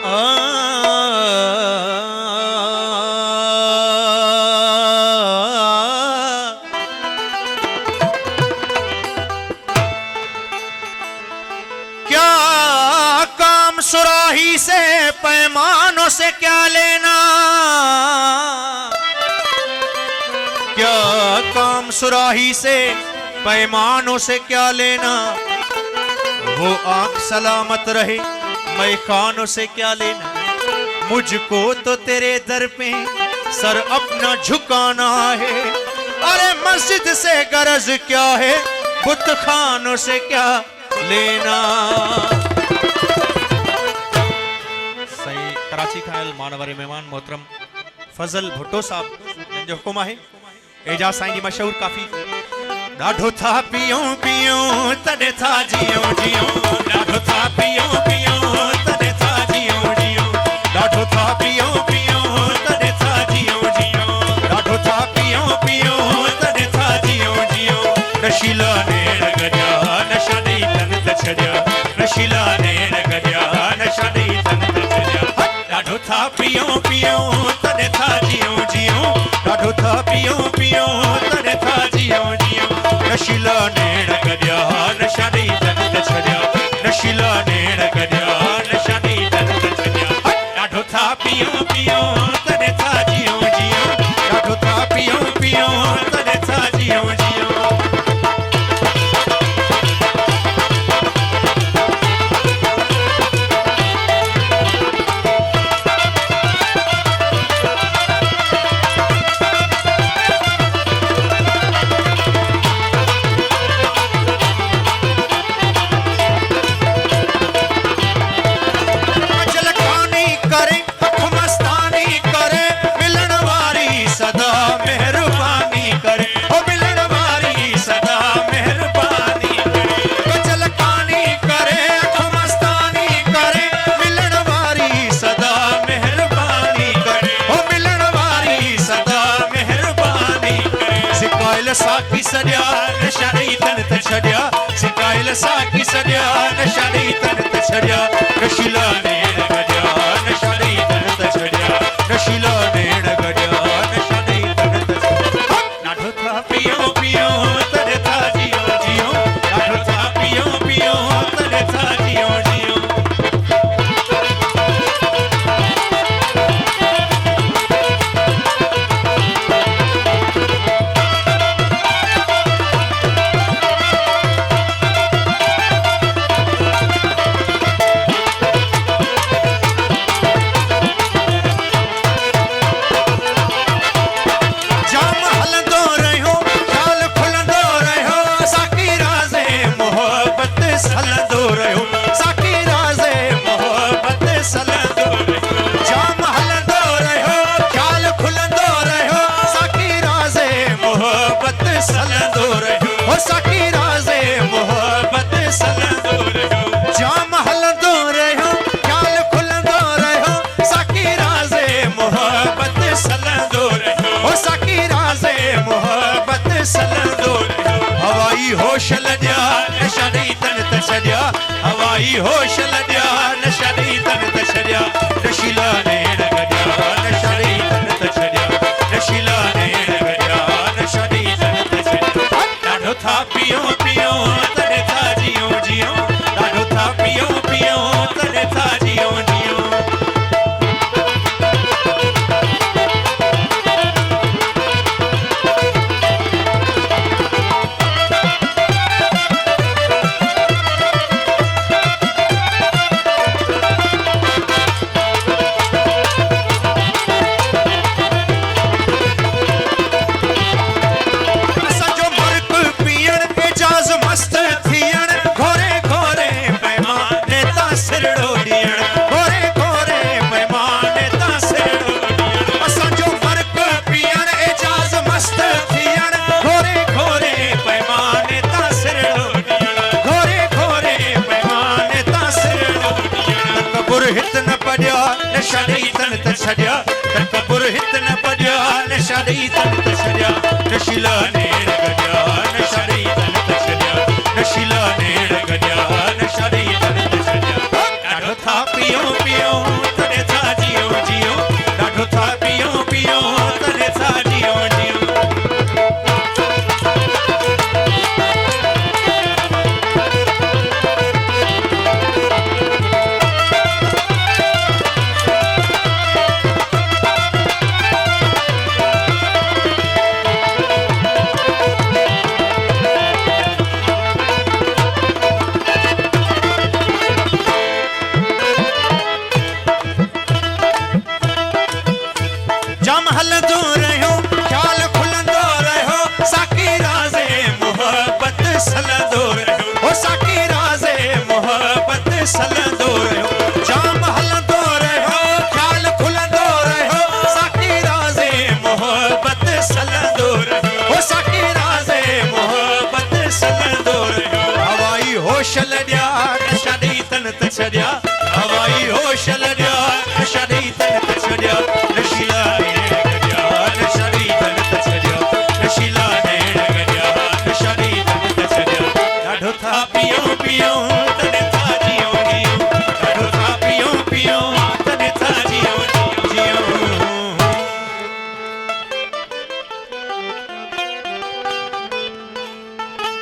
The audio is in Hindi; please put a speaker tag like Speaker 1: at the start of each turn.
Speaker 1: क्या काम सुराही से पैमानों से क्या लेना, क्या काम सुराही से पैमानों से क्या लेना, वो आंख सलामत रहे मैं खानों से क्या लेना। मुझको तो तेरे दर पे सर अपना झुकाना है, अरे मस्जिद से गरज क्या है, बुत खानों से क्या लेना। सही कराची खायल मानवरे मेहमान मोहतरम फजल भुट्टो साहब जो हुकुम है एजाज साईं जी मशहूर काफी। ॾाढो था पियो पियो तॾहिं था जियो जियो, ॾाढो था पियो पियो तॾहिं था जियो जियो, ॾाढो था पियो पियो तॾहिं था जियो जियो, ॾाढो था पियो पियो तॾहिं था जियो जियो। नशीला नेण गजा नशा ॾेई तन त छॾिया, नशीला नेण गजा नशा ॾेई तन त छॾिया। ॾाढो था पियो पियो तॾहिं था जियो जियो, ॾाढो था पियो पियो तॾहिं था जियो जियो। नशीला नेण गजा नशा ॾेई तन त छॾिया, नशीला नेण गजा नशा ॾेई तन त छॾिया। ॾाढो था पियो पियो तॾहिं था जियो जियो, ॾाढो था पियो पियो तॾहिं था जियो जियो। साकी सॼा नशा ॾेई तन त छॾिया, सिकायल साकी सॼा नशा ॾेई तन त छॾिया। नशीला नेण गजा नशा ॾेई तन त छॾिया, नशीला नेण गजा नशा ॾेई तन त छॾिया। ॾाढो था पियो पियो तॾहिं था जियो जियो, ॾाढो था पियो पियो तॾहिं था जियो जियो। हवाई होश लॼा नशा ॾेई तन त छॾिया, हवाई होश लॼा नशा ॾेई तन त छॾिया। नशीला नेण गजा नशा ॾेई तन त छॾिया, नशीला नेण गजा नशा ॾेई तन त छॾिया। ॾाढो था पियो पियो तॾहिं था जियो जियो, ॾाढो था पियो पियो तॾहिं था जियो जियो। नशा ॾेई तन त छॾिया, तकबुर हित न पॼिया नशा ॾेई तन त छॾिया। नशीला नेण गजा नशा ॾेई तन त छॾिया, नशीला नेण गजा नशा ॾेई तन त छॾिया। ॾाढो था पियो पियो सलंदो रहियो जाम हलंदो रहियो ख्याल खुलंदो रहियो साकी राज़े मोहब्बत सलंदो रहियो साकी राज़े मोहब्बत सलंदो रहियो हवाई होश लॾिया नशा ॾेई तन त छॾिया